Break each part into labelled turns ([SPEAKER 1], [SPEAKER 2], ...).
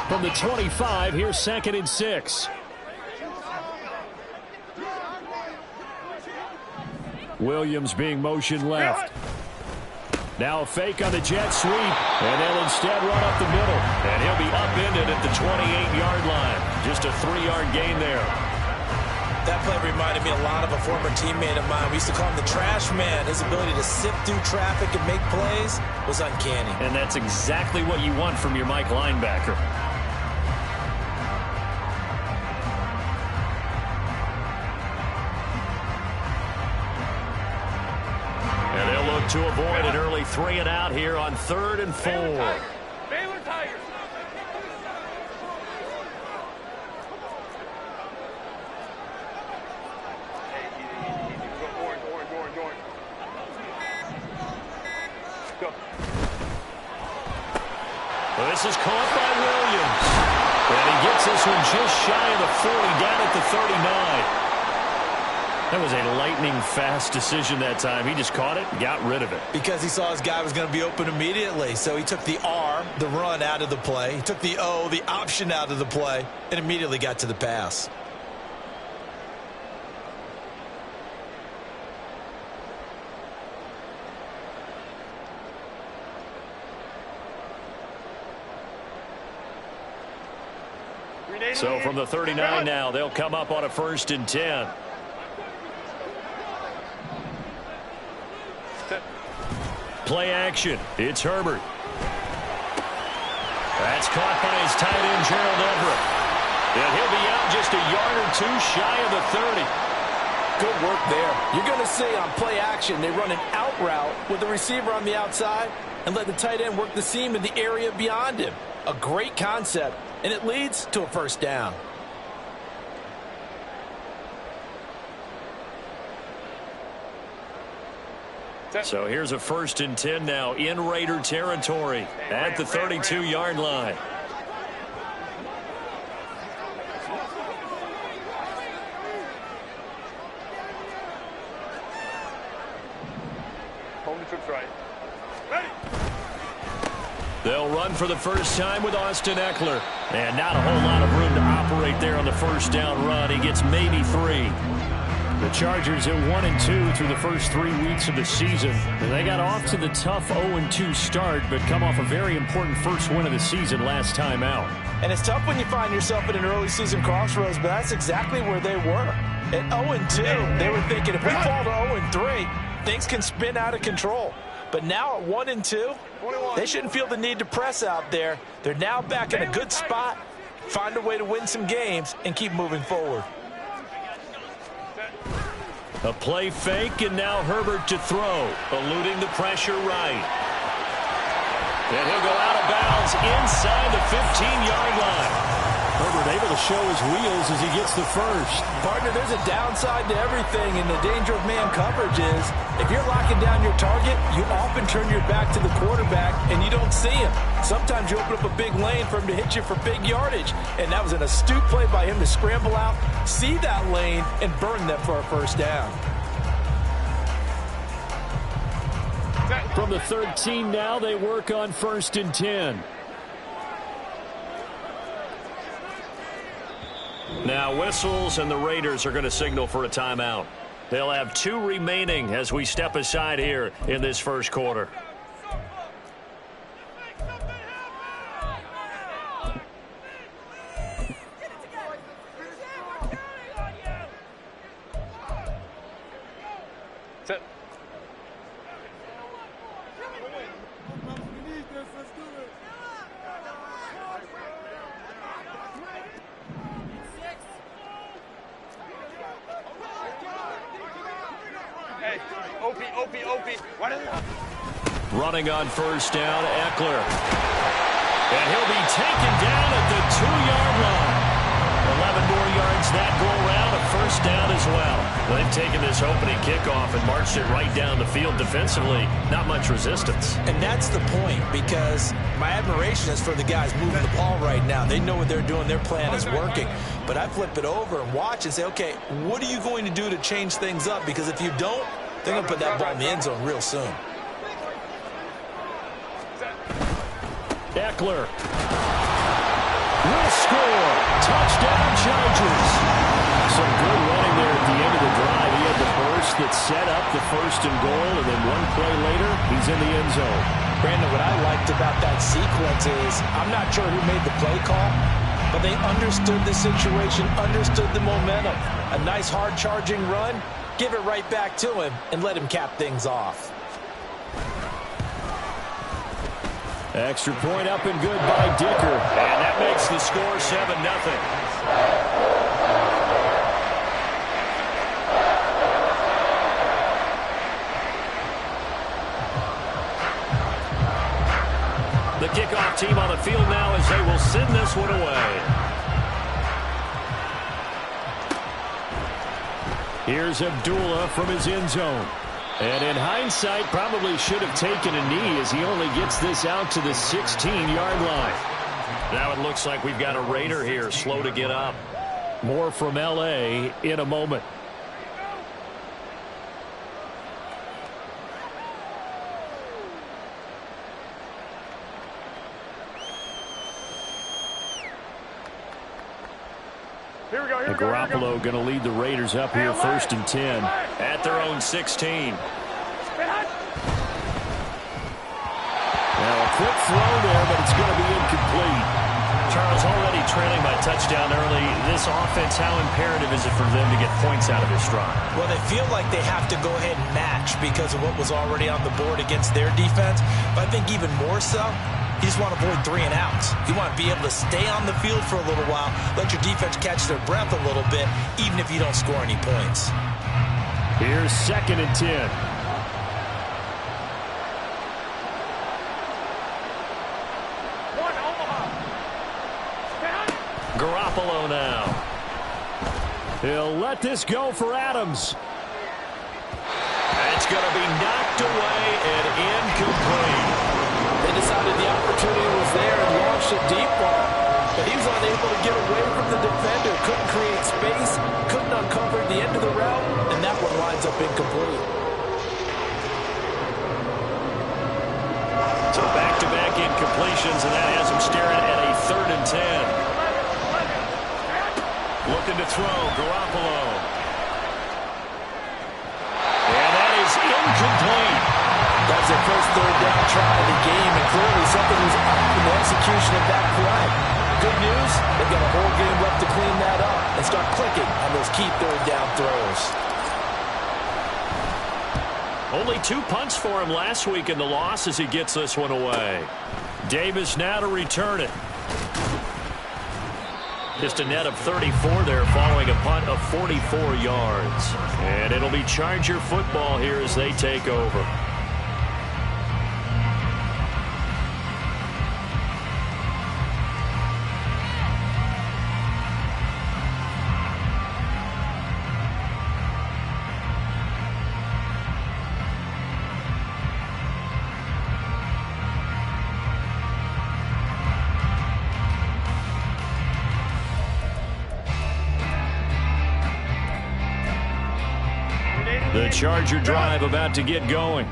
[SPEAKER 1] From the 25, here's 2nd and 6. Williams being motion left. Now a fake on the jet sweep, and they'll instead run up the middle. And he'll be upended at the 28-yard line. Just a 3-yard gain there.
[SPEAKER 2] That play reminded me a lot of a former teammate of mine. We used to call him the trash man. His ability to sift through traffic and make plays was uncanny.
[SPEAKER 1] And that's exactly what you want from your Mike linebacker. And they'll look to avoid an early 3-and-out here on 3rd and 4.
[SPEAKER 3] Baylor Tigers.
[SPEAKER 1] Well, this is caught by Williams. And he gets this one just shy of the 40, down at the 39. That was a lightning-fast decision that time. He just caught it and got rid of it.
[SPEAKER 2] Because he saw his guy was going to be open immediately. So he took the R, the run, out of the play. He took the O, the option, out of the play, and immediately got to the pass.
[SPEAKER 1] So from the 39 now, they'll come up on a 1st and 10. Play action. It's Herbert. That's caught by his tight end, Gerald Everett. And he'll be out just a yard or 2 shy of the 30.
[SPEAKER 4] Good work there. You're going to see on play action, they run an out route with the receiver on the outside and let the tight end work the seam in the area beyond him. A great concept, and it leads to a 1st down.
[SPEAKER 1] So here's a 1st and 10 now in Raider territory at the 32-yard line.
[SPEAKER 3] Hold the trips right. Ready.
[SPEAKER 1] They'll run for the first time with Austin Eckler. And not a whole lot of room to operate there on the 1st down run. He gets maybe 3. The Chargers at 1-2 through the first 3 weeks of the season. They got off to the tough 0-2 start, but come off a very important first win of the season last time out.
[SPEAKER 4] And it's tough when you find yourself at an early season crossroads, but that's exactly where they were. At 0-2, they were thinking if we fall to 0-3, things can spin out of control. But now at 1-2, they shouldn't feel the need to press out there. They're now back in a good spot, find a way to win some games, and keep moving forward.
[SPEAKER 1] A play fake, and now Herbert to throw, eluding the pressure right. And he'll go out of bounds inside the 15-yard line. Herbert able to show his wheels as he gets the first.
[SPEAKER 4] Partner, there's a downside to everything, and the danger of man coverage is if you're locking down your target, you often turn your back to the quarterback, and you don't see him. Sometimes you open up a big lane for him to hit you for big yardage, and that was an astute play by him to scramble out, see that lane, and burn them for a 1st down.
[SPEAKER 1] From the 13 now, they work on 1st and 10. Now whistles, and the Raiders are going to signal for a timeout. They'll have 2 remaining as we step aside here in this first quarter.
[SPEAKER 3] Set. Hey, Opie. What is it?
[SPEAKER 1] Running on 1st down, Eckler. And he'll be taken down at the 2-yard line. 11 more yards that go around, a 1st down as well. They've taken this opening kickoff and marched it right down the field defensively. Not much resistance.
[SPEAKER 2] And that's the point, because my admiration is for the guys moving the ball right now. They know what they're doing. Their plan is working. But I flip it over and watch and say, okay, what are you going to do to change things up? Because if you don't, they're going to put that ball in the end zone real soon.
[SPEAKER 1] Eckler. will score. Touchdown, Chargers. Some good running there at the end of the drive. He had the burst that set up the 1st and goal, and then one play later, he's in the end zone.
[SPEAKER 4] Brandon, what I liked about that sequence is I'm not sure who made the play call, but they understood the situation, understood the momentum. A nice hard-charging run, give it right back to him, and let him cap things off.
[SPEAKER 1] Extra point up and good by Dicker.
[SPEAKER 5] And that makes the score 7-0. The kickoff team on the field now as they will send this one away.
[SPEAKER 1] Here's Abdullah from his end zone. And in hindsight, probably should have taken a knee as he only gets this out to the 16-yard line.
[SPEAKER 5] Now it looks like we've got a Raider here, slow to get up.
[SPEAKER 1] More from L.A. in a moment.
[SPEAKER 3] Here we go, here we go.
[SPEAKER 1] Garoppolo going to lead the Raiders up here 1st and 10.
[SPEAKER 5] At their own 16.
[SPEAKER 1] Now a quick throw there, but it's going to be incomplete.
[SPEAKER 5] Charles, already trailing by touchdown early. This offense, how imperative is it for them to get points out of this drive?
[SPEAKER 4] Well, they feel like they have to go ahead and match because of what was already on the board against their defense. But I think even more so, you just want to avoid 3 and outs. You want to be able to stay on the field for a little while, let your defense catch their breath a little bit, even if you don't score any points.
[SPEAKER 1] Here's 2nd and 10.
[SPEAKER 5] Garoppolo now.
[SPEAKER 1] He'll let this go for Adams.
[SPEAKER 5] It's going to be knocked away and incomplete.
[SPEAKER 4] They decided the opportunity was there and launched a deep ball, but he was unable to get away from the defender, couldn't create space, couldn't uncover the end of the route, and that one winds up incomplete.
[SPEAKER 5] So back-to-back incompletions, and that has him staring at a 3rd and 10. Looking to throw, Garoppolo. And that is incomplete.
[SPEAKER 4] That's their first 3rd down try of the game, and clearly something was up in the execution of that play. Good news, they've got a whole game left to clean that up and start clicking on those key 3rd down throws.
[SPEAKER 5] Only 2 punts for him last week in the loss as he gets this one away. Davis now to return it. Just a net of 34 there following a punt of 44 yards. And it'll be Charger football here as they take over. The Charger drive about to get going.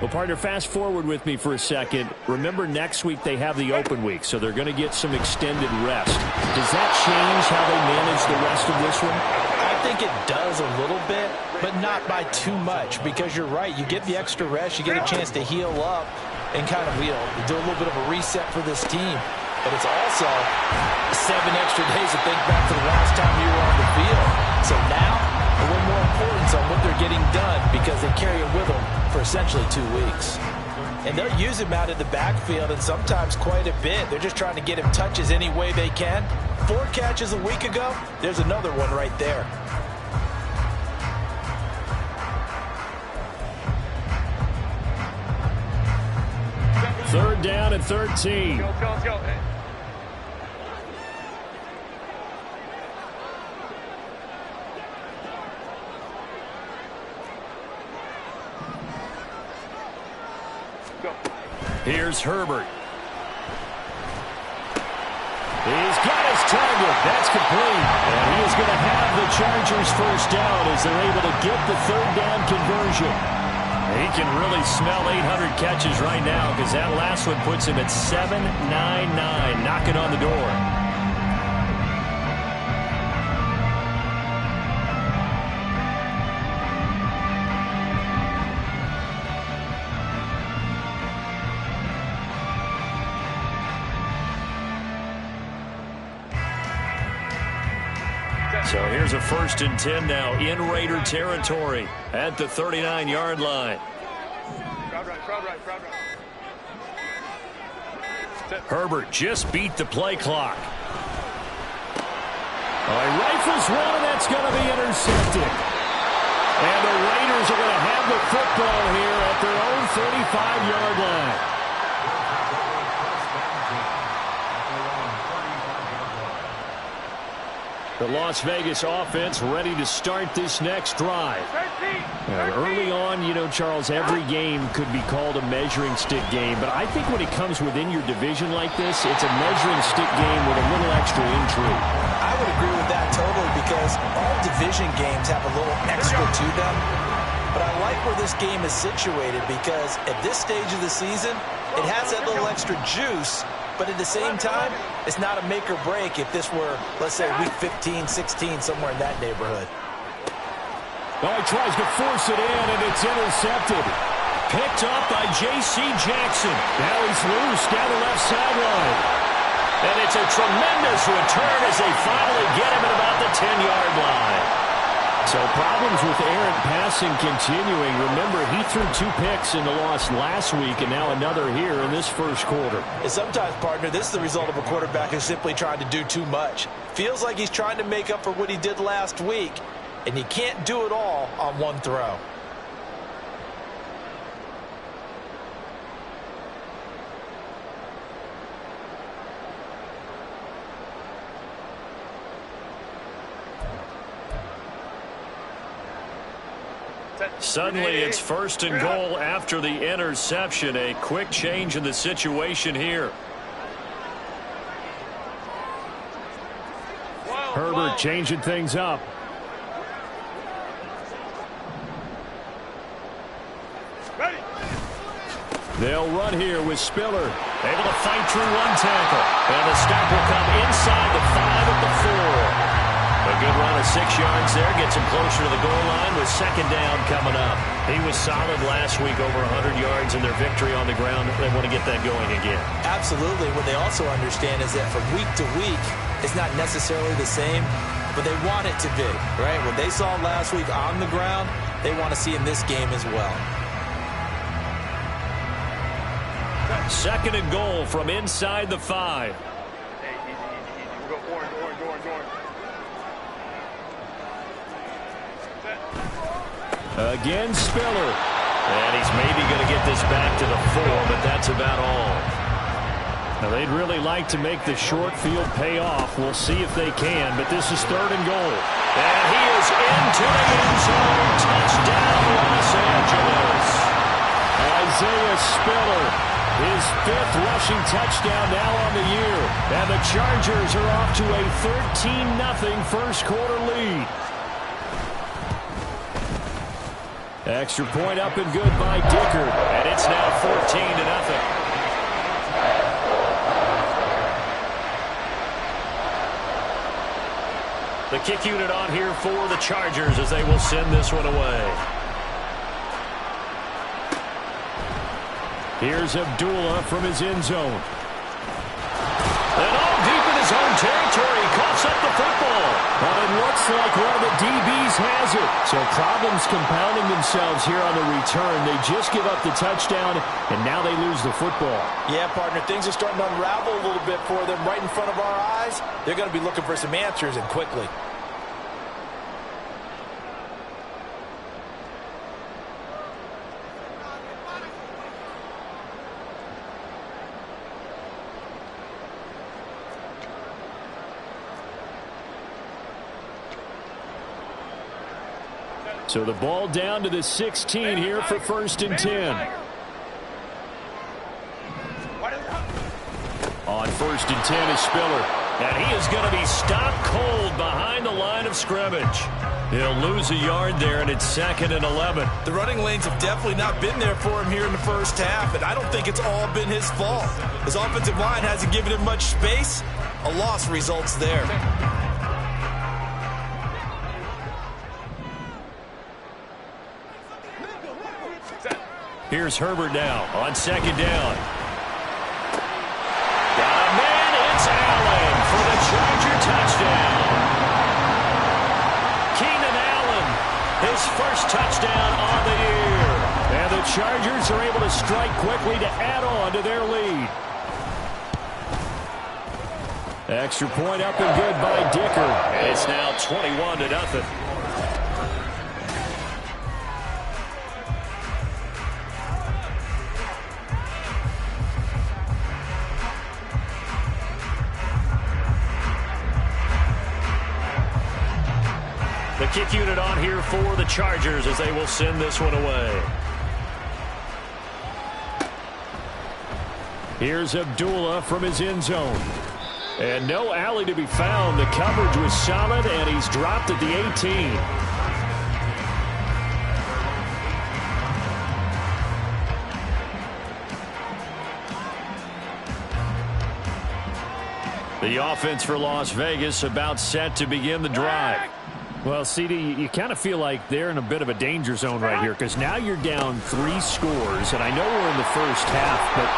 [SPEAKER 1] Well, partner, fast forward with me for a second. Remember, next week they have the open week, so they're going to get some extended rest. Does that change how they manage the rest of this one?
[SPEAKER 4] I think it does a little bit, but not by too much, because you're right. You get the extra rest, you get a chance to heal up and kind of, do a little bit of a reset for this team. But it's also 7 extra days to think back to the last time you were on the field. So now, a little more importance on what they're getting done because they carry it with them for essentially 2 weeks. And they'll use him out of the backfield and sometimes quite a bit. They're just trying to get him touches any way they can. 4 catches a week ago, there's another one right there.
[SPEAKER 1] Third down and 13.
[SPEAKER 3] Let's go.
[SPEAKER 1] Here's Herbert. He's got his target. That's complete. And he is going to have the Chargers first down as they're able to get the 3rd down conversion. He can really smell 800 catches right now because that last one puts him at 799, knocking on the door. So here's a 1st and 10 now in Raider territory at the 39-yard line. Herbert just beat the play clock. He rifles one, and that's going to be intercepted. And the Raiders are going to have the football here at their own 35-yard line. The Las Vegas offense ready to start this next drive. Early on, you know, Charles, every game could be called a measuring stick game. But I think when it comes within your division like this, it's a measuring stick game with a little extra intrigue.
[SPEAKER 2] I would agree with that totally because all division games have a little extra to them. But I like where this game is situated because at this stage of the season, it has that little extra juice. But at the same time, it's not a make or break if this were, let's say, week 15, 16, somewhere in that neighborhood.
[SPEAKER 1] Oh, he tries to force it in, and it's intercepted. Picked up by J.C. Jackson. Now he's loose down the left sideline. And it's a tremendous return as they finally get him at about the 10-yard line. So problems with errant passing continuing. Remember, he threw 2 picks in the loss last week and now another here in this first quarter.
[SPEAKER 2] And sometimes, partner, this is the result of a quarterback who's simply trying to do too much. Feels like he's trying to make up for what he did last week, and he can't do it all on one throw.
[SPEAKER 1] Suddenly it's 1st and goal after the interception. A quick change in the situation here. Herbert changing things up. They'll run here with Spiller. Able to fight through one tackle. And the stop will come inside the 5 at the 4. A good run of 6 yards there. Gets him closer to the goal line with 2nd down coming up. He was solid last week, over 100 yards in their victory on the ground. They want to get that going again.
[SPEAKER 2] Absolutely. What they also understand is that from week to week, it's not necessarily the same, but they want it to be, right? What they saw last week on the ground, they want to see in this game as well.
[SPEAKER 1] 2nd and goal from inside the 5. Again, Spiller. And he's maybe going to get this back to the 4, but that's about all. Now, they'd really like to make the short field pay off. We'll see if they can, but this is 3rd and goal. And he is into the end zone. Touchdown, Los Angeles. Isaiah Spiller, his 5th rushing touchdown now on the year. And the Chargers are off to a 13-0 first quarter lead. Extra point up and good by Dicker. And it's now 14-0. The kick unit on here for the Chargers as they will send this one away. Here's Abdullah from his end zone. And all deep in his own territory. He coughs up the football. But it looks like one of the DBs has it. So problems compounding themselves here on the return. They just give up the touchdown, and now they lose the football.
[SPEAKER 2] Yeah, partner, things are starting to unravel a little bit for them right in front of our eyes. They're going to be looking for some answers, and quickly.
[SPEAKER 1] So the ball down to the 16 here for 1st and 10. On 1st and 10 is Spiller. And he is going to be stopped cold behind the line of scrimmage. He'll lose a yard there, and it's 2nd and 11.
[SPEAKER 2] The running lanes have definitely not been there for him here in the first half, and I don't think it's all been his fault. His offensive line hasn't given him much space. A loss results there.
[SPEAKER 1] Here's Herbert now on 2nd down. Got a man, it's Allen for the Charger touchdown. first touchdown on the year. And the Chargers are able to strike quickly to add on to their lead. Extra point up and good by Dicker. And it's now 21-0. The kick unit on here for the Chargers as they will send this one away. Here's Abdullah from his end zone. And no alley to be found. The coverage was solid, and he's dropped at the 18. The offense for Las Vegas about set to begin the drive. Well, CD, you kind of feel like they're in a bit of a danger zone right here because now you're down 3 scores, and I know we're in the first half, but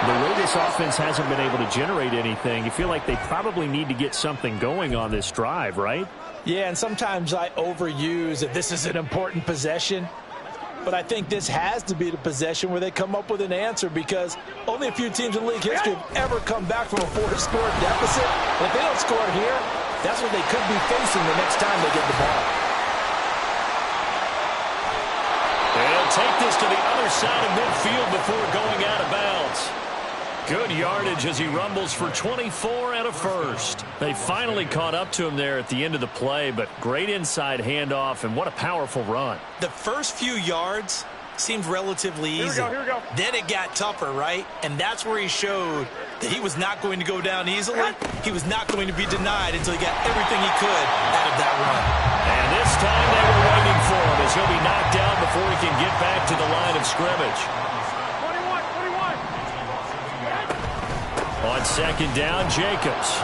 [SPEAKER 1] the way this offense hasn't been able to generate anything, you feel like they probably need to get something going on this drive, right?
[SPEAKER 4] Yeah, and sometimes I overuse that this is an important possession. But I think this has to be the possession where they come up with an answer because only a few teams in league history have ever come back from a 4-score deficit. And if they don't score here, that's what they could be facing the next time they get the ball.
[SPEAKER 1] They'll take this to the other side of midfield before going out of bounds. Good yardage as he rumbles for 24 and a first. They finally caught up to him there at the end of the play, but great inside handoff, and what a powerful run.
[SPEAKER 2] The first few yards seemed relatively easy.
[SPEAKER 3] Here we go.
[SPEAKER 2] Then it got tougher, right? And that's where he showed that he was not going to go down easily. He was not going to be denied until he got everything he could out of that run.
[SPEAKER 1] And this time they were waiting for him as he'll be knocked down before he can get back to the line of scrimmage.
[SPEAKER 3] 21.
[SPEAKER 1] On second down, Jacobs.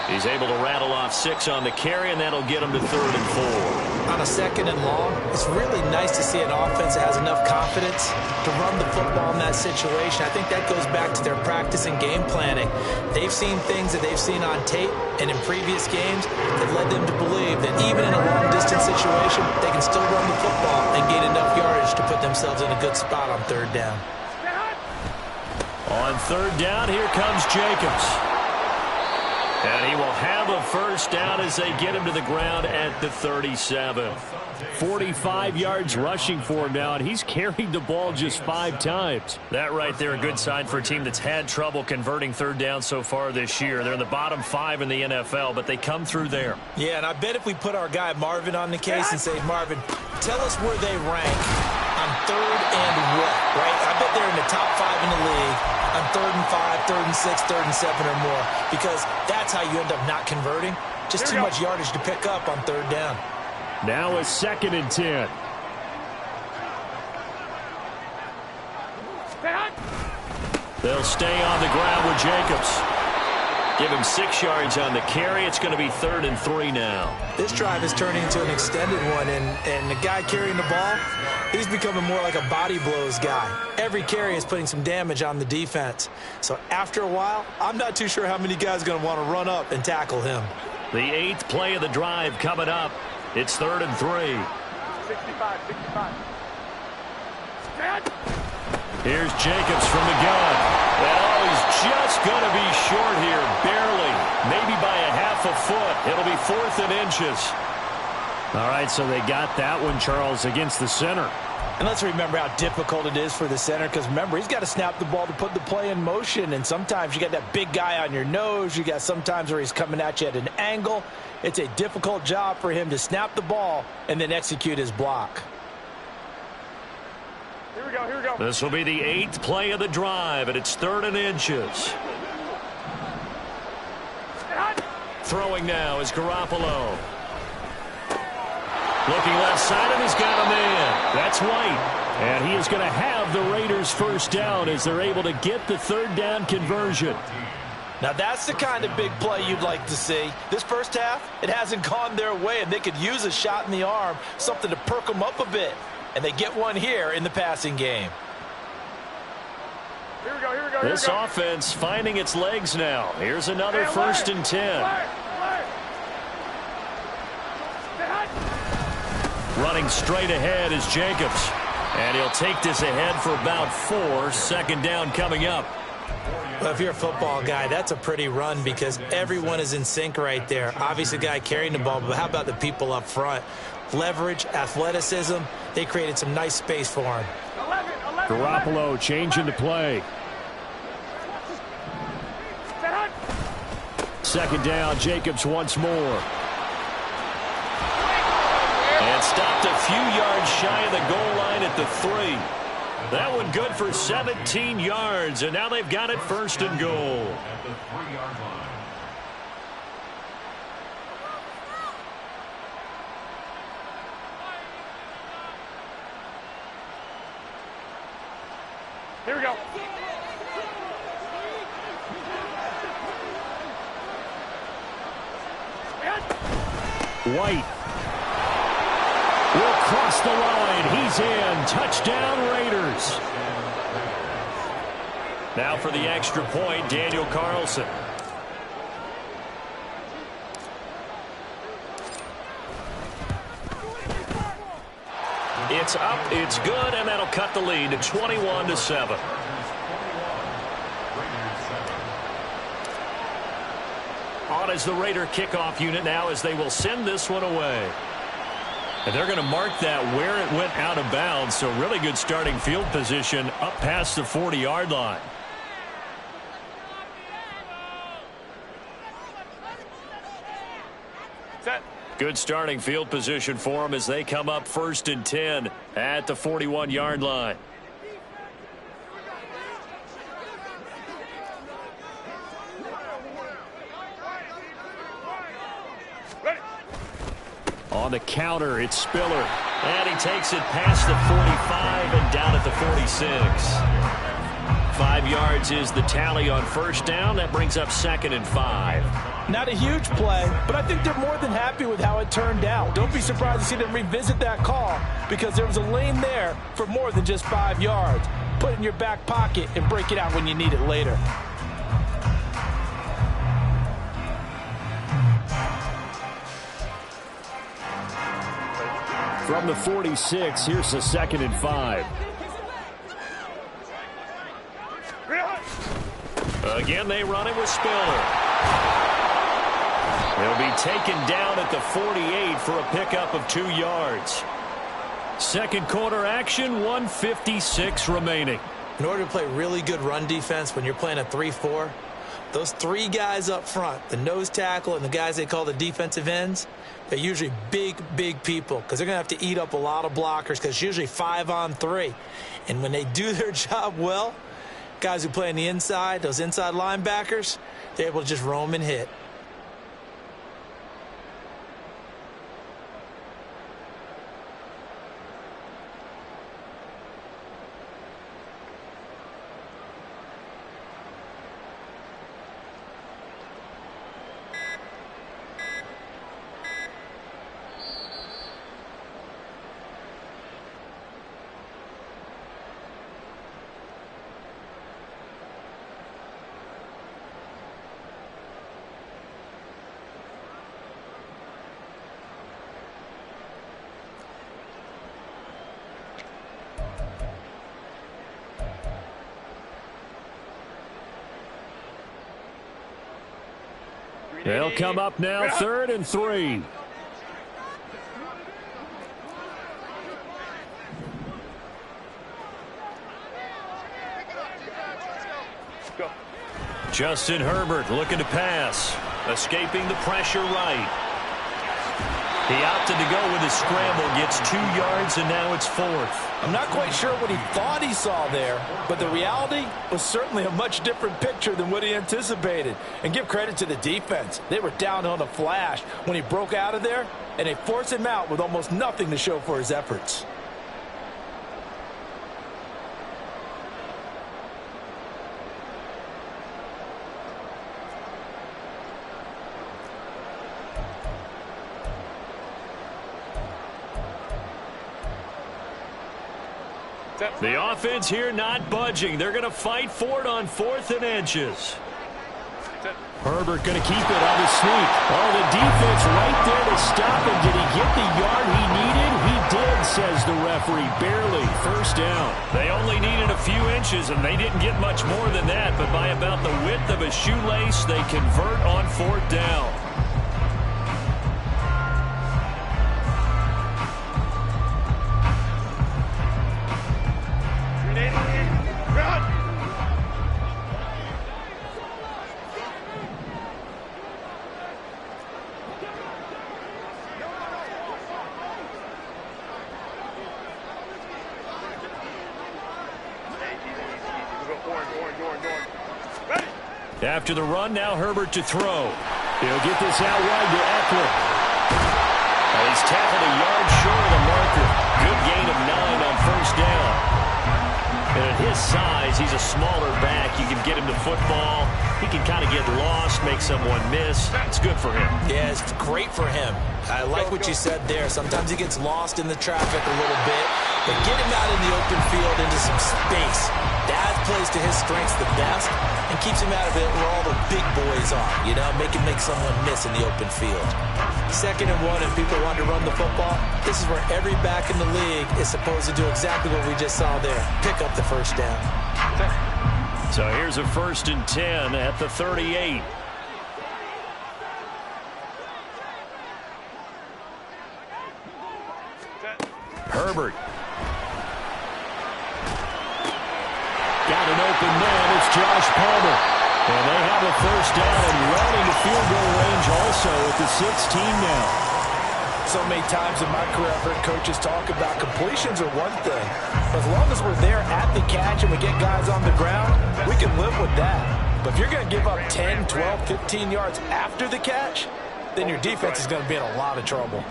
[SPEAKER 1] He's able to rattle off 6 on the carry, and that'll get him to 3rd and 4.
[SPEAKER 2] On a 2nd and long, it's really nice to see an offense that has enough confidence to run the football in that situation. I think that goes back to their practice and game planning. They've seen things that they've seen on tape and in previous games that led them to believe that even in a long-distance situation, they can still run the football and gain enough yardage to put themselves in a good spot on 3rd down.
[SPEAKER 1] On 3rd down, here comes Jacobs. And he will have a first down as they get him to the ground at the 37. 45 yards rushing for him now, and he's carried the ball just 5 times. That right there, a good sign for a team that's had trouble converting 3rd down so far this year. They're in the bottom 5 in the NFL, but they come through there.
[SPEAKER 2] Yeah, and I bet if we put our guy Marvin on the case and say, Marvin, tell us where they rank on 3rd and what, right? I bet they're in the top 5 in the league on 3rd and 5, 3rd and 6, 3rd and 7 or more, because that's how you end up not converting. Just too much yardage to pick up on 3rd down.
[SPEAKER 1] Now a 2nd and 10. They'll stay on the ground with Jacobs. Give him 6 yards on the carry. It's going to be 3rd and 3 now.
[SPEAKER 2] This drive is turning into an extended one, and the guy carrying the ball, he's becoming more like a body blows guy. Every carry is putting some damage on the defense. So after a while, I'm not too sure how many guys are going to want to run up and tackle him.
[SPEAKER 1] The 8th play of the drive coming up. It's 3rd and 3.
[SPEAKER 3] 65.
[SPEAKER 1] Here's Jacobs from the gun. And he's just going to be short here, barely. Maybe by a half a foot. It'll be 4th and inches. All right, so they got that one, Charles, against the center.
[SPEAKER 4] And let's remember how difficult it is for the center because, remember, he's got to snap the ball to put the play in motion. And sometimes you got that big guy on your nose. You got sometimes where he's coming at you at an angle. It's a difficult job for him to snap the ball and then execute his block.
[SPEAKER 3] Here we go.
[SPEAKER 1] This will be the 8th play of the drive, and it's 3rd and inches. Throwing now is Garoppolo. Looking left side, and he's got a man. That's White. And he is going to have the Raiders first down as they're able to get the 3rd down conversion.
[SPEAKER 4] Now, that's the kind of big play you'd like to see. This first half, it hasn't gone their way, and they could use a shot in the arm, something to perk them up a bit. And they get one here in the passing game.
[SPEAKER 3] Here we go.
[SPEAKER 1] This offense finding its legs now. Here's another 1st and 10. Running straight ahead is Jacobs. And he'll take this ahead for about 4. Second down coming up.
[SPEAKER 2] Well, if you're a football guy, that's a pretty run because everyone is in sync right there. Obviously, the guy carrying the ball, but how about the people up front? Leverage, athleticism, they created some nice space for him.
[SPEAKER 1] Garoppolo changing the play. Second down, Jacobs once more. And stopped a few yards shy of the goal line at the 3. That one good for 17 yards, and now they've got it first and goal.
[SPEAKER 3] At the 3-yard line. Here we go.
[SPEAKER 1] White will cross the line. He's in. Touchdown, Raiders. Now for the extra point, Daniel Carlson. It's up, it's good, and that'll cut the lead to 21-7. On as the Raider kickoff unit now as they will send this one away. And they're going to mark that where it went out of bounds, so really good starting field position up past the 40-yard line.
[SPEAKER 3] Set.
[SPEAKER 1] Good starting field position for them as they come up 1st and 10 at the 41-yard line. On the counter, it's Spiller. And he takes it past the 45 and down at the 46. 5 yards is the tally on first down. That brings up 2nd and 5.
[SPEAKER 4] Not a huge play, but I think they're more than happy with how it turned out. Don't be surprised to see them revisit that call because there was a lane there for more than just 5 yards. Put it in your back pocket and break it out when you need it later.
[SPEAKER 1] From the 46, here's the 2nd and 5. Again, they run it with Spiller. He'll be taken down at the 48 for a pickup of 2 yards. Second quarter action, 1:56 remaining.
[SPEAKER 2] In order to play really good run defense when you're playing a 3-4, those 3 guys up front, the nose tackle and the guys they call the defensive ends, they're usually big, big people because they're going to have to eat up a lot of blockers because it's usually 5-on-3. And when they do their job well, guys who play on the inside, those inside linebackers, they're able to just roam and hit.
[SPEAKER 1] They'll come up now, 3rd and 3.
[SPEAKER 3] Go.
[SPEAKER 1] Justin Herbert looking to pass. Escaping the pressure right. He opted to go with his scramble, gets 2 yards, and now it's 4th.
[SPEAKER 4] I'm not quite sure what he thought he saw there, but the reality was certainly a much different picture than what he anticipated. And give credit to the defense. They were down on a flash when he broke out of there, and they forced him out with almost nothing to show for his efforts.
[SPEAKER 1] The offense here not budging. They're going to fight for it on 4th and inches. Herbert going to keep it on his sneak. Oh, the defense right there to stop him. Did he get the yard he needed? He did, says the referee. Barely. First down.
[SPEAKER 5] They only needed a few inches, and they didn't get much more than that. But by about the width of a shoelace, they convert on 4th down. After the run, now Herbert to throw.
[SPEAKER 1] He'll get this out wide to Eckler.
[SPEAKER 5] And he's tackled a yard short of the marker. Good gain of 9 on 1st down. And at his size, he's a smaller back. You can get him to football. He can kind of get lost, make someone miss. It's good for him.
[SPEAKER 2] Yeah, it's great for him. I like what you said there. Sometimes he gets lost in the traffic a little bit. But get him out in the open field into some space. That plays to his strengths the best and keeps him out of it where all the big boys are. You know, make someone miss in the open field. 2nd and 1, and people want to run the football. This is where every back in the league is supposed to do exactly what we just saw there. Pick up the 1st down.
[SPEAKER 5] So here's a 1st and 10 at the 38. Herbert.
[SPEAKER 1] Got an open man. It's Josh Palmer. And they have a 1st down and running to field goal range also at the 16 now.
[SPEAKER 4] So many times in my career, I've heard coaches talk about completions are one thing. But as long as we're there at the catch and we get guys on the ground, we can live with that. But if you're going to give up 10, 12, 15 yards after the catch, then your defense is going to be in a lot of trouble.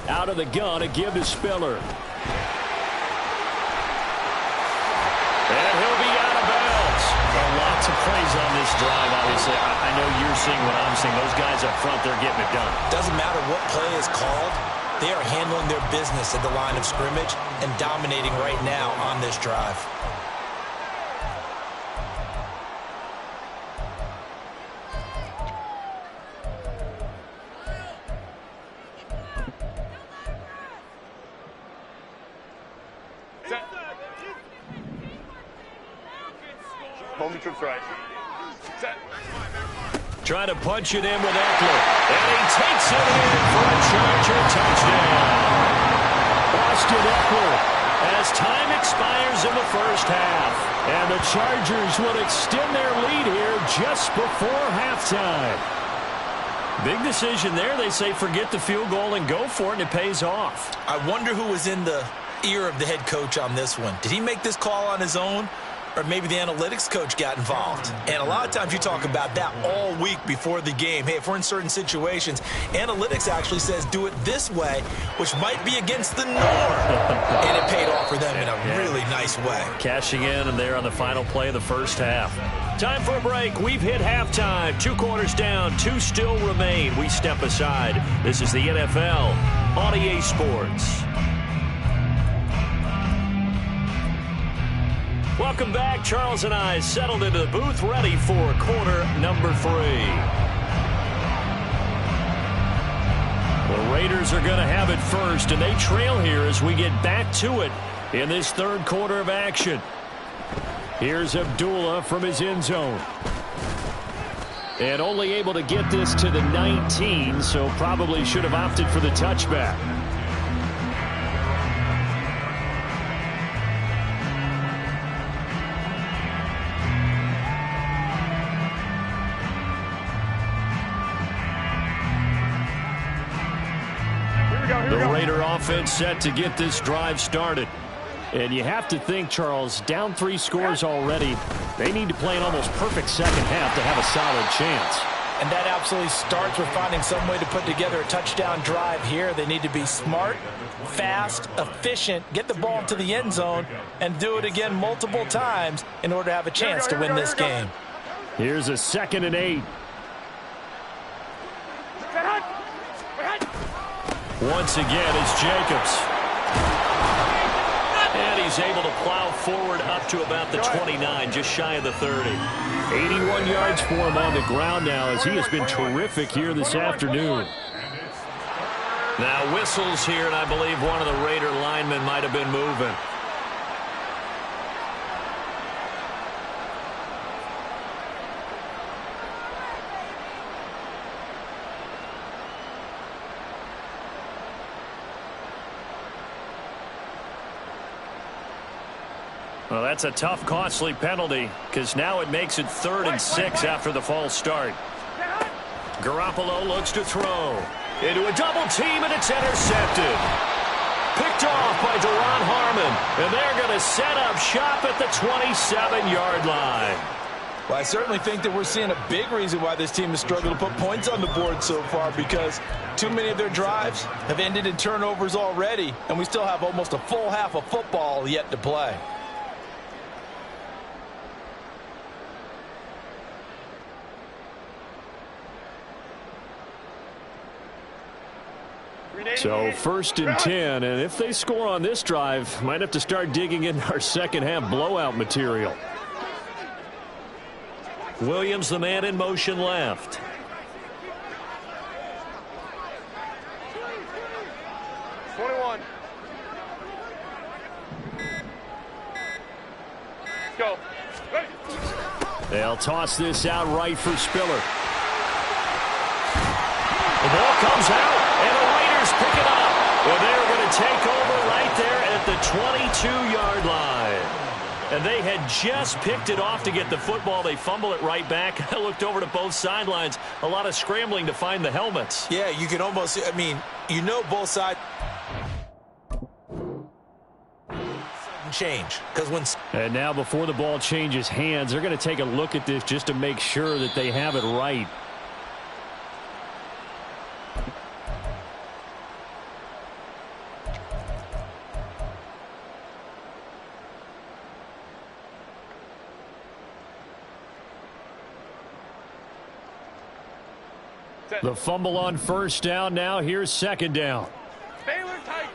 [SPEAKER 1] Out of the gun, a give to Spiller.
[SPEAKER 5] And he'll be out of bounds. Well, lots of plays on this drive, obviously. I know you're seeing what I'm seeing. Those guys up front, they're getting it done.
[SPEAKER 2] Doesn't matter what play is called. They are handling their business at the line of scrimmage and dominating right now on this drive.
[SPEAKER 3] Home trips right. Set.
[SPEAKER 5] Trying to punch it in with Eckler. And he takes it in for a Charger touchdown.
[SPEAKER 1] Austin Eckler.
[SPEAKER 5] As time expires in the 1st half.
[SPEAKER 1] And the Chargers will extend their lead here just before halftime.
[SPEAKER 5] Big decision there. They say forget the field goal and go for it, and it pays off.
[SPEAKER 2] I wonder who was in the ear of the head coach on this one. Did he make this call on his own? Or maybe the analytics coach got involved. And a lot of times you talk about that all week before the game. Hey, if we're in certain situations, analytics actually says do it this way, which might be against the norm. And it paid off for them in a really nice way.
[SPEAKER 5] Cashing in and there on the final play of the 1st half. Time for a break. We've hit halftime. 2 quarters down. 2 still remain. We step aside. This is the NFL on EA Sports. Welcome back. Charles and I settled into the booth, ready for quarter number 3. The Raiders are going to have it first, and they trail here as we get back to it in this 3rd quarter of action. Here's Abdullah from his end zone. And only able to get this to the 19, so probably should have opted for the touchback. The Raider offense set to get this drive started. And you have to think, Charles, down 3 scores already. They need to play an almost perfect 2nd half to have a solid chance.
[SPEAKER 4] And that absolutely starts with finding some way to put together a touchdown drive here. They need to be smart, fast, efficient, get the ball to the end zone, and do it again multiple times in order to have a chance to win this game.
[SPEAKER 1] Here's a 2nd and 8. Once again, it's Jacobs.
[SPEAKER 5] And he's able to plow forward up to about the 29, just shy of the 30.
[SPEAKER 1] 81 yards for him on the ground now as he has been terrific here this afternoon. Now whistles here, and I believe one of the Raider linemen might have been moving. Well, that's a tough, costly penalty because now it makes it 3rd and 6 after the false start. Garoppolo looks to throw. Into a double team, and it's intercepted. Picked off by Deron Harmon, and they're going to set up shop at the 27-yard line.
[SPEAKER 4] Well, I certainly think that we're seeing a big reason why this team has struggled to put points on the board so far, because too many of their drives have ended in turnovers already, and we still have almost a full half of football yet to play.
[SPEAKER 5] So 1st and 10, and if they score on this drive, might have to start digging in our second half blowout material.
[SPEAKER 1] Williams, the man in motion left.
[SPEAKER 3] Go. Ready.
[SPEAKER 5] They'll toss this out right for Spiller.
[SPEAKER 1] The ball comes out, and the Raiders pick it up. And they're going to take over right there at the 22-yard line. And they had just picked it off to get the football. They fumble it right back. I looked over to both sidelines. A lot of scrambling to find the helmets.
[SPEAKER 2] Yeah, you can almost, I mean, you know both sides change. Because when...
[SPEAKER 5] And now before the ball changes hands, they're going to take a look at this just to make sure that they have it right. The fumble on 1st down. Now here's 2nd down.
[SPEAKER 3] Baylor tight.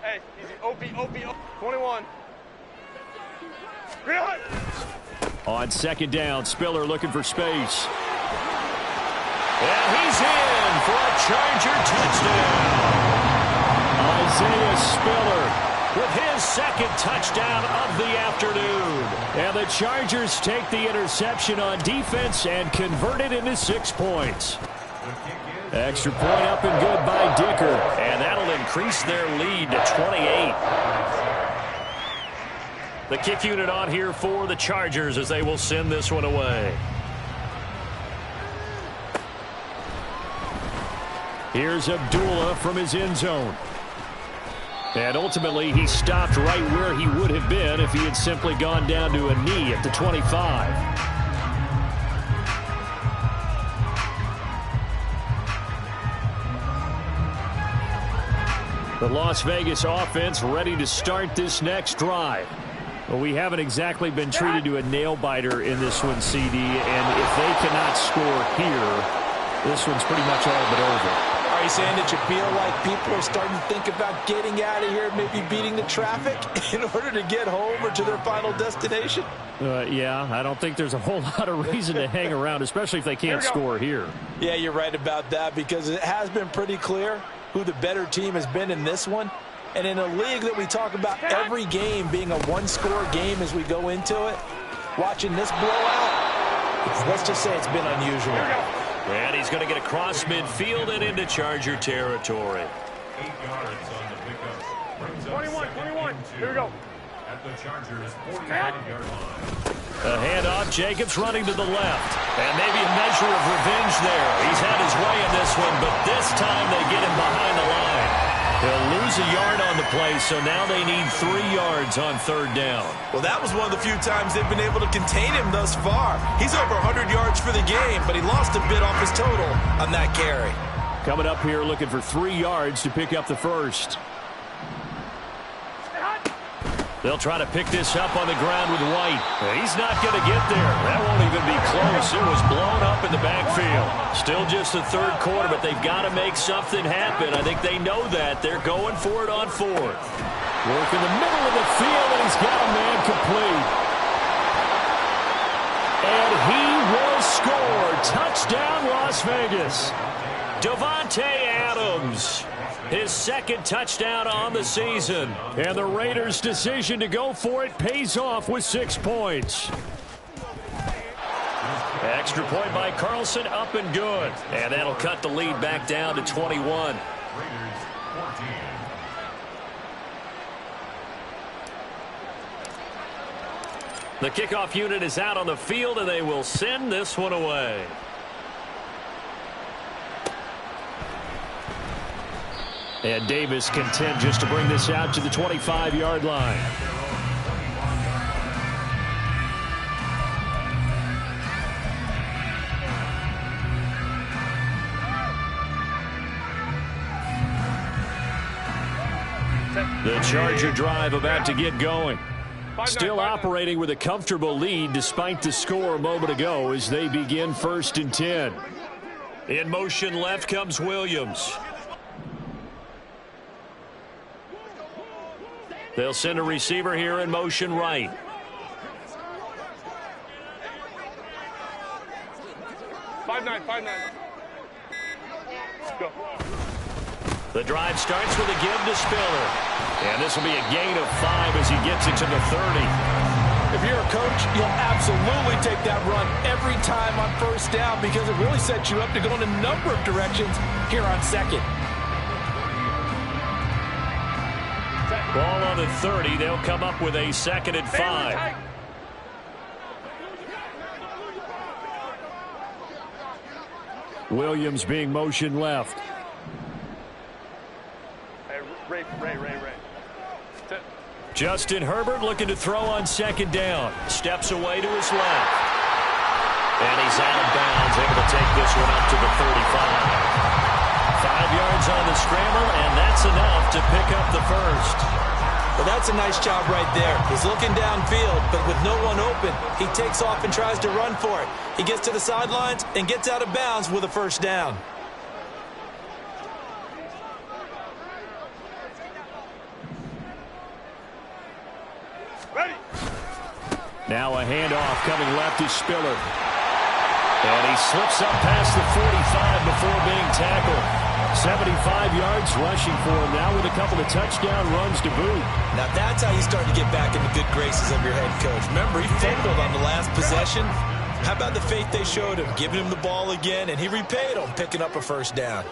[SPEAKER 3] Hey, easy. OP. 21. Real high.
[SPEAKER 5] On 2nd down, Spiller looking for space.
[SPEAKER 1] And he's in for a Charger touchdown.
[SPEAKER 5] Isaiah Spiller
[SPEAKER 1] with his 2nd touchdown of the afternoon.
[SPEAKER 5] And the Chargers take the interception on defense and convert it into 6 points. Extra point up and good by Dicker.
[SPEAKER 1] And that'll increase their lead to 28. The kick unit on here for the Chargers as they will send this one away.
[SPEAKER 5] Here's Abdullah from his end zone. And ultimately, he stopped right where he would have been if he had simply gone down to a knee at the 25. The Las Vegas offense ready to start this next drive. Well, we haven't exactly been treated to a nail-biter in this one, CD, and if they cannot score here, this one's pretty much all but over.
[SPEAKER 4] Are you saying that you feel like people are starting to think about getting out of here, maybe beating the traffic in order to get home or to their final destination?
[SPEAKER 5] Yeah, I don't think there's a whole lot of reason to hang around, especially if they can't score here.
[SPEAKER 4] Yeah, you're right about that, because it has been pretty clear who the better team has been in this one. And in a league that we talk about every game being a one-score game as we go into it, watching this blowout, let's just say it's been unusual.
[SPEAKER 1] And he's going to get across midfield and into Charger territory.
[SPEAKER 3] 8 yards on the pickup. 21. Here we go. At the Chargers 49-yard line.
[SPEAKER 1] A handoff. Jacobs running to the left. And maybe a measure of revenge there. He's had his way in this one, but this time they get him behind the line. He'll lose a yard on the play, so now they need 3 yards on 3rd down.
[SPEAKER 2] Well, that was one of the few times they've been able to contain him thus far. He's over 100 yards for the game, but he lost a bit off his total on that carry.
[SPEAKER 5] Coming up here looking for 3 yards to pick up the first.
[SPEAKER 1] They'll try to pick this up on the ground with White. He's not going to get there. That won't even be close. It was blown up in the backfield. Still just the 3rd quarter, but they've got to make something happen. I think they know that. They're going for it on 4th.
[SPEAKER 5] Work in the middle of the field, and he's got a man complete. And he will score. Touchdown, Las Vegas. Davante Adams, his second touchdown on the season. And the Raiders' decision to go for it pays off with 6 points. Extra point by Carlson, up and good. And that'll cut the lead back down to 21.
[SPEAKER 3] Raiders 14.
[SPEAKER 1] The kickoff unit is out on the field, and they will send this one away.
[SPEAKER 5] And Davis content just to bring this out to the 25-yard line. The Charger drive about to get going. Still operating with a comfortable lead despite the score a moment ago as they begin 1st and 10.
[SPEAKER 1] In motion left comes Williams. They'll send a receiver here in motion right.
[SPEAKER 6] Five nine. Go.
[SPEAKER 1] The drive starts with a give to Spiller. And this will be a gain of 5 as he gets it to the 30.
[SPEAKER 4] If you're a coach, you'll absolutely take that run every time on 1st down because it really sets you up to go in a number of directions here on 2nd.
[SPEAKER 1] Ball on the 30. They'll come up with a 2nd and 5.
[SPEAKER 5] Williams being motion left.
[SPEAKER 6] Ray.
[SPEAKER 1] Justin Herbert looking to throw on 2nd down. Steps away to his left. And he's out of bounds, able to take this one up to the 35. 5 yards on the scramble, and that's enough to pick up the first.
[SPEAKER 2] Well, that's a nice job right there. He's looking downfield, but with no one open, he takes off and tries to run for it. He gets to the sidelines and gets out of bounds with a 1st down.
[SPEAKER 5] Now a handoff coming left is Spiller. And he slips up past the 45 before being tackled. 75 yards rushing for him now with a couple of touchdown runs to boot.
[SPEAKER 2] Now that's how you start to get back in the good graces of your head coach. Remember, he fumbled on the last possession. How about the faith they showed him, giving him the ball again, and he repaid him, picking up a 1st down.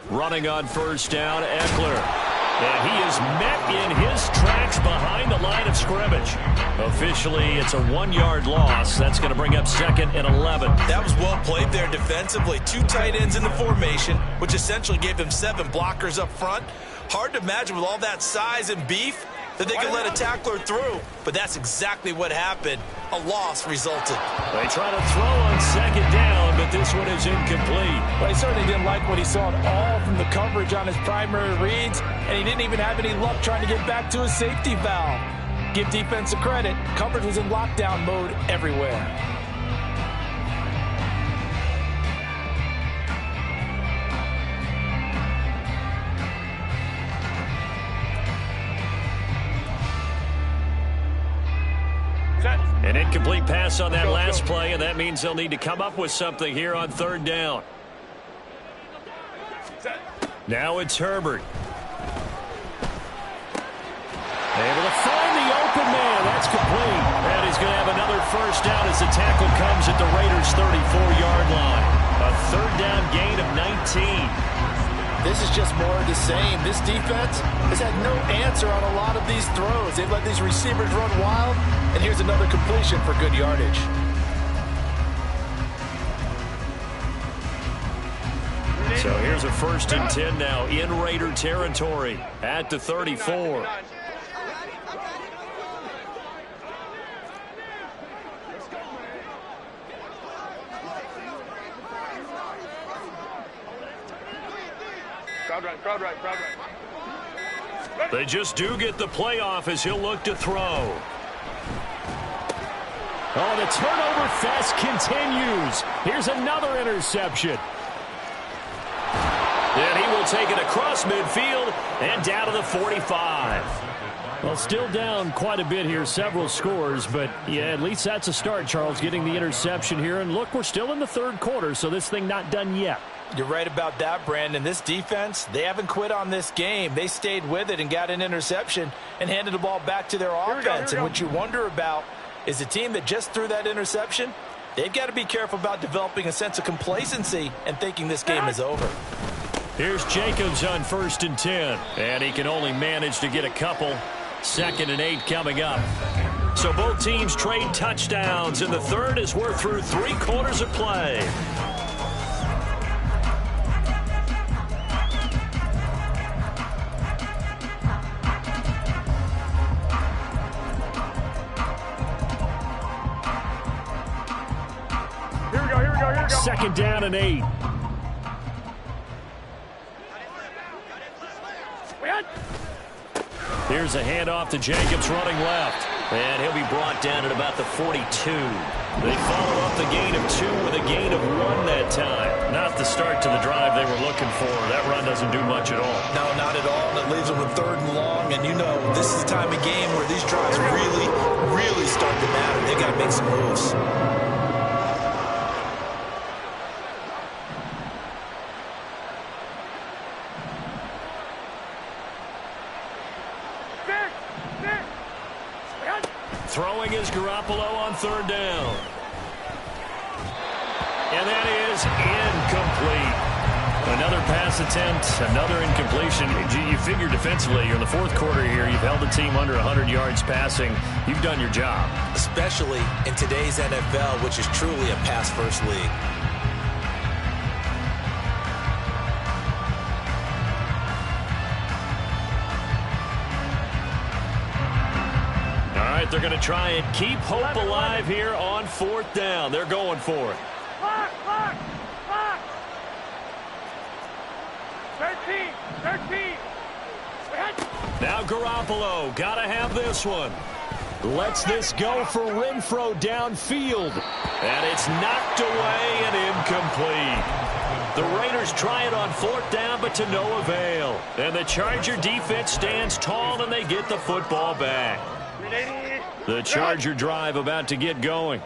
[SPEAKER 1] Running on 1st down, Eckler. And he is met in his tracks behind the line of scrimmage. Officially, it's a 1-yard loss. That's going to bring up 2nd and 11.
[SPEAKER 2] That was well played there defensively. 2 tight ends in the formation, which essentially gave him 7 blockers up front. Hard to imagine with all that size and beef that they could let a tackler through, but that's exactly what happened. A loss resulted.
[SPEAKER 1] They try to throw on 2nd down, but this one is incomplete.
[SPEAKER 4] But he certainly didn't like what he saw at all from the coverage on his primary reads, and he didn't even have any luck trying to get back to his safety valve. Give defense a credit. Coverage was in lockdown mode everywhere.
[SPEAKER 1] An incomplete pass on that last play, and that means they'll need to come up with something here on 3rd down. Now it's Herbert. Able to find the open man. That's complete. And he's going to have another 1st down as the tackle comes at the Raiders' 34-yard line. A 3rd down gain of 19.
[SPEAKER 4] This is just more of the same. This defense has had no answer on a lot of these throws. They've let these receivers run wild, and here's another completion for good yardage.
[SPEAKER 1] So here's a 1st and 10 now in Raider territory at the 34.
[SPEAKER 6] Crowd right.
[SPEAKER 1] They just do get the playoff as he'll look to throw.
[SPEAKER 5] Oh, the turnover fest continues. Here's another interception.
[SPEAKER 1] Then he will take it across midfield and down to the 45.
[SPEAKER 5] Well, still down quite a bit here, several scores, but yeah, at least that's a start, Charles, getting the interception here. And look, we're still in the third quarter, so this thing not done yet.
[SPEAKER 4] You're right about that, Brandon. This defense, they haven't quit on this game. They stayed with it and got an interception and handed the ball back to their offense. And what you wonder about is a team that just threw that interception, they've got to be careful about developing a sense of complacency and thinking this game is over.
[SPEAKER 5] Here's Jacobs on 1st and 10, and he can only manage to get a couple. 2nd and 8 coming up. So both teams trade touchdowns in the third as we're through 3 quarters of play.
[SPEAKER 6] Here we go.
[SPEAKER 5] 2nd down and 8. Here's a handoff to Jacobs running left. And he'll be brought down at about the 42. They follow up the gain of 2 with a gain of 1 that time. Not the start to the drive they were looking for. That run doesn't do much at all.
[SPEAKER 4] No, not at all. And it leaves them with 3rd and long. And you know, this is the time of game where these drives really start to matter. They got to make some moves.
[SPEAKER 5] Throwing is Garoppolo on 3rd down. And that is incomplete. Another pass attempt, another incompletion. You figure defensively, you're in the 4th quarter here. You've held the team under 100 yards passing. You've done your job.
[SPEAKER 2] Especially in today's NFL, which is truly a pass-first league.
[SPEAKER 5] They're going to try and keep hope alive here on 4th down. They're going for it.
[SPEAKER 6] Clock. 13.
[SPEAKER 5] Now Garoppolo, got to have this one. Lets this go for Renfro downfield. And it's knocked away and incomplete. The Raiders try it on 4th down, but to no avail. And the Charger defense stands tall, and they get the football back. The Charger drive about to get going.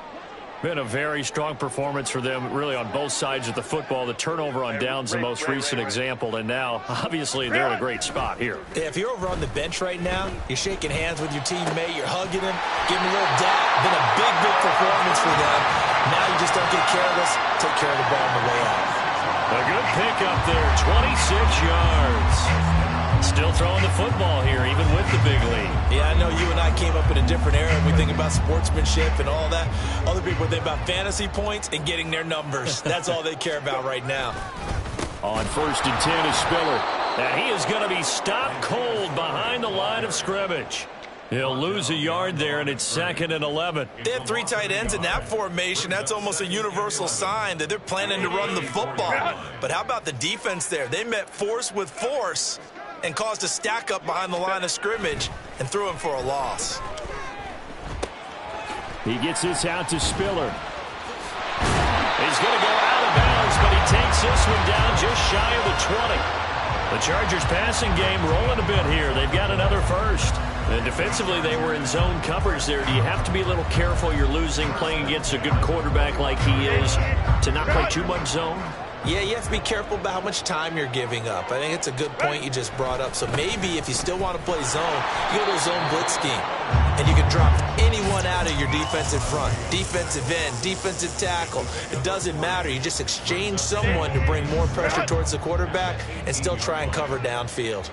[SPEAKER 5] Been a very strong performance for them, really, on both sides of the football. The turnover on downs the most recent example, and now, obviously, they're in a great spot here.
[SPEAKER 2] Yeah, if you're over on the bench right now, you're shaking hands with your teammate, you're hugging him, giving him a little dap. Been a big performance for them. Now you just don't get careless. Take care of the ball on the way out.
[SPEAKER 5] A good pickup there, 26 yards. Still throwing the football here, even with the big lead.
[SPEAKER 2] Yeah, I know you and I came up in a different era. We think about sportsmanship and all that. Other people think about fantasy points and getting their numbers. That's all they care about right now.
[SPEAKER 5] On 1st and 10 is Spiller. And he is going to be stopped cold behind the line of scrimmage. He'll lose a yard there, and it's 2nd and 11.
[SPEAKER 2] They have 3 tight ends in that formation. That's almost a universal sign that they're planning to run the football. But how about the defense there? They met force with force and caused a stack up behind the line of scrimmage and threw him for a loss.
[SPEAKER 5] He gets this out to Spiller. He's going to go out of bounds, but he takes this one down just shy of the 20. The Chargers passing game rolling a bit here. They've got another first. And defensively, they were in zone coverage there. Do you have to be a little careful? You're losing playing against a good quarterback like he is to not play too much zone?
[SPEAKER 2] Yeah, you have to be careful about how much time you're giving up. I think it's a good point you just brought up. So maybe if you still want to play zone, you go to a zone blitz scheme. And you can drop anyone out of your defensive front. Defensive end, defensive tackle. It doesn't matter. You just exchange someone to bring more pressure towards the quarterback and still try and cover downfield.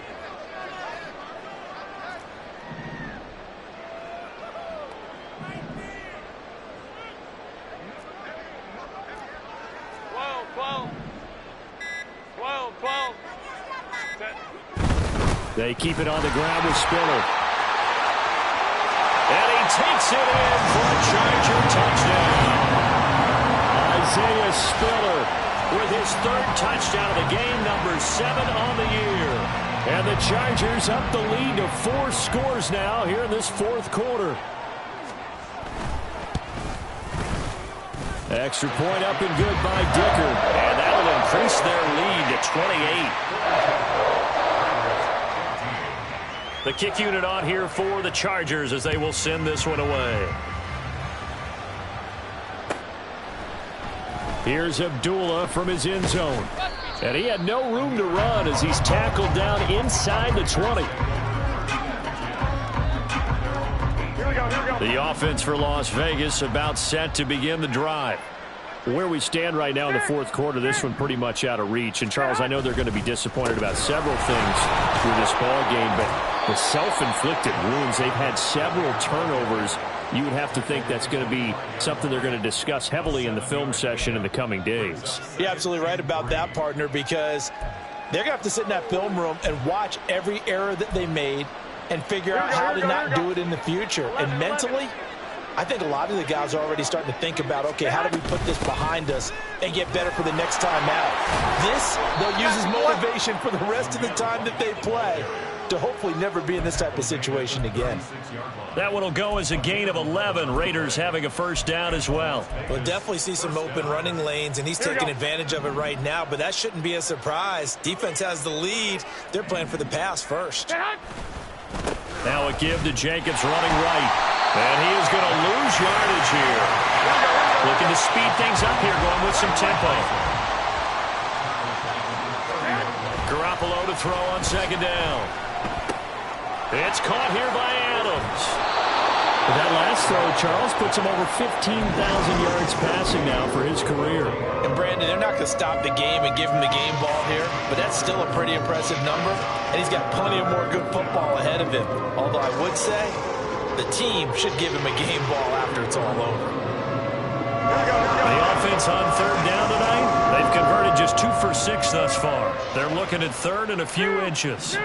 [SPEAKER 5] They keep it on the ground with Spiller. And he takes it in for a Charger touchdown. Isaiah Spiller with his 3rd touchdown of the game, number 7 on the year. And the Chargers up the lead to 4 scores now here in this 4th quarter. Extra point up and good by Dicker. And that'll increase their lead to 28.
[SPEAKER 1] The kick unit on here for the Chargers as they will send this one away. Here's Abdullah from his end zone. And he had no room to run as he's tackled down inside the 20.
[SPEAKER 6] Here we go.
[SPEAKER 1] The offense for Las Vegas about set to begin the drive. Where we stand right now in the fourth quarter, this one pretty much out of reach. And, Charles, I know they're going to be disappointed about several things through this ball game, but the self-inflicted wounds, they've had several turnovers. You would have to think that's going to be something they're going to discuss heavily in the film session in the coming days.
[SPEAKER 4] You're absolutely right about that, partner, because they're going to have to sit in that film room and watch every error that they made and figure out how to not do it in the future. And mentally, I think a lot of the guys are already starting to think about, okay, how do we put this behind us and get better for the next time out? This, they'll use as motivation for the rest of the time that they play to hopefully never be in this type of situation again.
[SPEAKER 1] That one will go as a gain of 11. Raiders having a first down as well.
[SPEAKER 2] We'll definitely see some open running lanes, and he's taking advantage of it right now, but that shouldn't be a surprise. Defense has the lead. They're playing for the pass first.
[SPEAKER 1] Now a give to Jacobs running right. And he is going to lose yardage here. Looking to speed things up here, going with some tempo. Garoppolo to throw on second down. It's caught here by Adams.
[SPEAKER 5] That last throw, Charles, puts him over 15,000 yards passing now for his career.
[SPEAKER 4] And, Brandon, they're not going to stop the game and give him the game ball here, but that's still a pretty impressive number, and he's got plenty of more good football ahead of him. Although I would say the team should give him a game ball after it's all over.
[SPEAKER 1] The offense on third down tonight, they've converted just 2 for 6 thus far. They're looking at third and a few inches.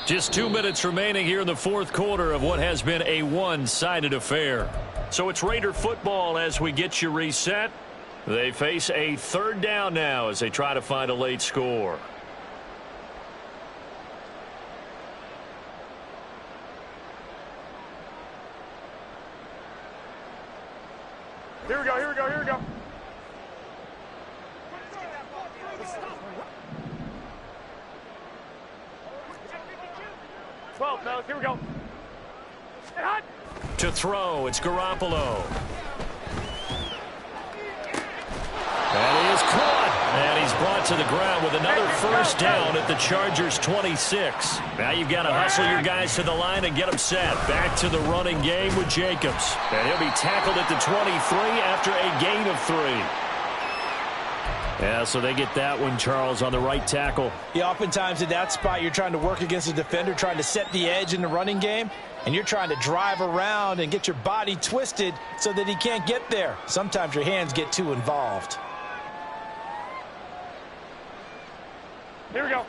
[SPEAKER 1] Just 2 minutes remaining here in the fourth quarter of what has been a one-sided affair. So it's Raider football as we get you reset. They face a third down now as they try to find a late score.
[SPEAKER 6] Here we go. 12, fellas, here we go.
[SPEAKER 1] To throw, it's Garoppolo. And he is caught. And he's brought to the ground with another first down at the Chargers 26. Now you've got to hustle your guys to the line and get them set. Back to the running game with Jacobs. And he'll be tackled at the 23 after a gain of 3. Yeah, so they get that one, Charles, on the right tackle.
[SPEAKER 4] Yeah, oftentimes in that spot, you're trying to work against a defender, trying to set the edge in the running game, and you're trying to drive around and get your body twisted so that he can't get there. Sometimes your hands get too involved.
[SPEAKER 6] Here we go.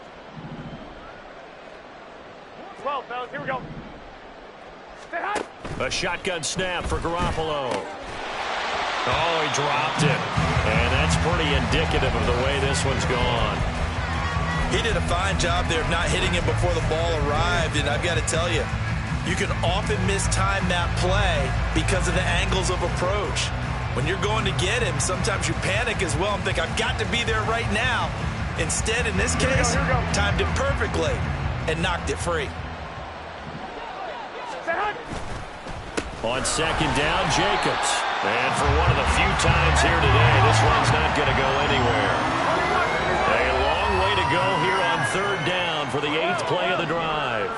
[SPEAKER 6] 12, fellas, here we go.
[SPEAKER 1] A shotgun snap for Garoppolo. Oh, he dropped it. And that's pretty indicative of the way this one's gone.
[SPEAKER 2] He did a fine job there of not hitting him before the ball arrived, and I've got to tell you, you can often mistime that play because of the angles of approach. When you're going to get him, sometimes you panic as well and think, I've got to be there right now. Instead, in this case, timed it perfectly and knocked it free.
[SPEAKER 1] On second down, Jacobs. And for one of the few times here today, this one's not going to go anywhere. A long way to go here on third down for the 8th play of the drive.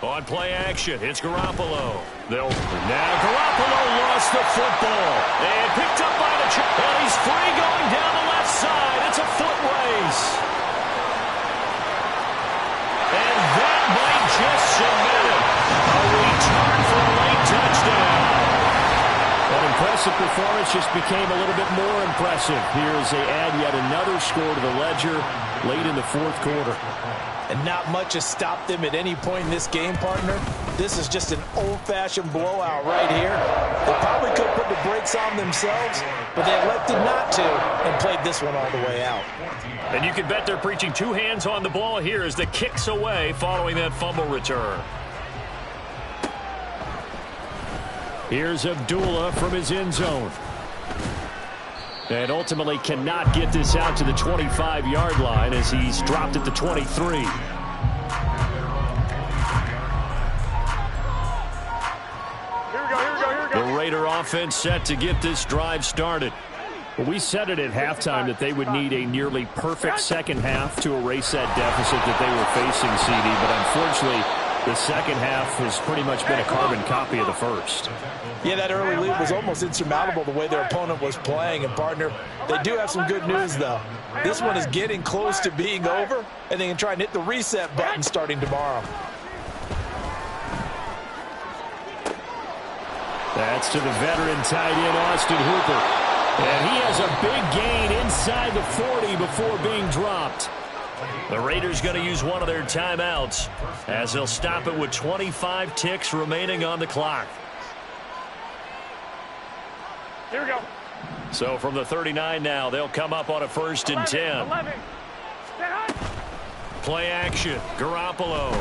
[SPEAKER 1] On play action, it's Garoppolo. Now Garoppolo lost the football. And picked up by the Chargers. And he's free going down the left side. It's a foot race. And that might just cement it. A return for a late touchdown. That impressive performance just became a little bit more impressive here as they add yet another score to the ledger late in the fourth quarter.
[SPEAKER 4] And not much has stopped them at any point in this game, partner. This is just an old-fashioned blowout right here. They probably could put the brakes on themselves, but they elected not to and played this one all the way out.
[SPEAKER 1] And you can bet they're preaching 2 hands on the ball here as the kick's away following that fumble return. Here's Abdullah from his end zone. And ultimately cannot get this out to the 25-yard line as he's dropped at the 23. offense set to get this drive started.
[SPEAKER 5] Well, we said it at halftime that they would need a nearly perfect second half to erase that deficit that they were facing, CD. But unfortunately, the second half has pretty much been a carbon copy of the first.
[SPEAKER 4] Yeah, that early lead was almost insurmountable the way their opponent was playing. And, partner, they do have some good news, though. This one is getting close to being over, and they can try and hit the reset button starting tomorrow.
[SPEAKER 5] That's to the veteran tight end, Austin Hooper. And he has a big gain inside the 40 before being dropped.
[SPEAKER 1] The Raiders going to use one of their timeouts as they'll stop it with 25 ticks remaining on the clock.
[SPEAKER 6] Here we go.
[SPEAKER 1] So from the 39 now, they'll come up on a 1st and 10.
[SPEAKER 6] 11.
[SPEAKER 1] Play action. Garoppolo.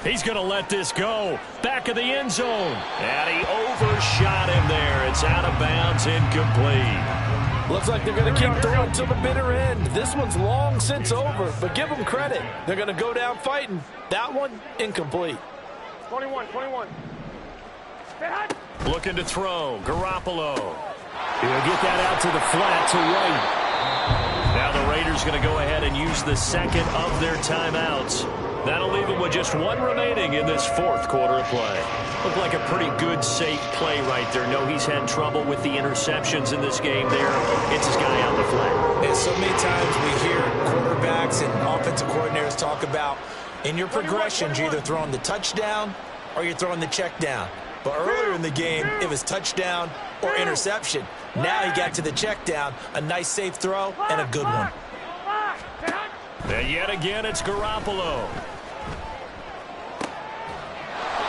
[SPEAKER 1] He's going to let this go. Back of the end zone. And he overshot him there. It's out of bounds, incomplete.
[SPEAKER 4] Looks like they're going to keep throwing till the bitter end. This one's long since over, but give them credit. They're going to go down fighting. That one, incomplete.
[SPEAKER 6] 21.
[SPEAKER 1] Looking to throw. Garoppolo.
[SPEAKER 5] He'll get that out to the flat to right.
[SPEAKER 1] Now the Raiders going to go ahead and use the second of their timeouts. That'll leave him with just one remaining in this 4th quarter of play. Looked like a pretty good, safe play right there. No, he's had trouble with the interceptions in this game there. It's his guy out the flat.
[SPEAKER 2] And so many times we hear quarterbacks and offensive coordinators talk about in your progressions, you're either throwing the touchdown or you're throwing the check down. But earlier in the game, it was touchdown or interception. Now he got to the check down, a nice safe throw, and a good one.
[SPEAKER 1] And yet again, it's Garoppolo.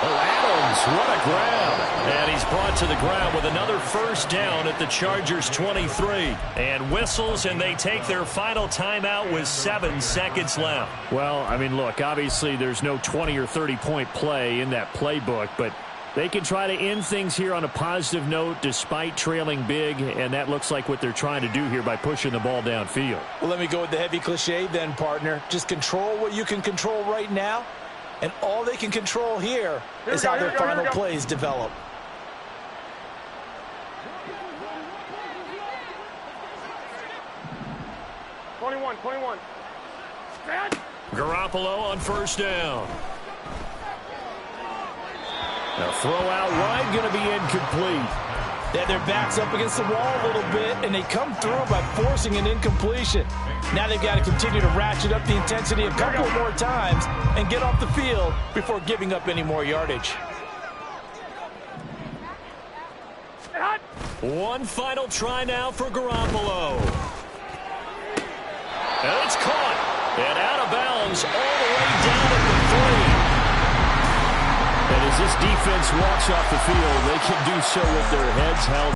[SPEAKER 1] Oh, Adams, what a grab. And he's brought to the ground with another 1st down at the Chargers' 23. And whistles, and they take their final timeout with 7 seconds left.
[SPEAKER 5] Well, I mean, look, obviously there's no 20 or 30-point play in that playbook, but they can try to end things here on a positive note despite trailing big, and that looks like what they're trying to do here by pushing the ball downfield.
[SPEAKER 4] Well, let me go with the heavy cliche then, partner. Just control what you can control right now, and all they can control here is how their final plays develop.
[SPEAKER 1] Garoppolo on 1st down. A throw out wide going to be incomplete.
[SPEAKER 4] Yeah, their back's up against the wall a little bit, and they come through by forcing an incompletion. Now they've got to continue to ratchet up the intensity a couple more times and get off the field before giving up any more yardage.
[SPEAKER 1] One final try now for Garoppolo. And it's caught. And out of bounds all the way down at the 3.
[SPEAKER 5] And as this defense walks off the field, they can do so with their heads held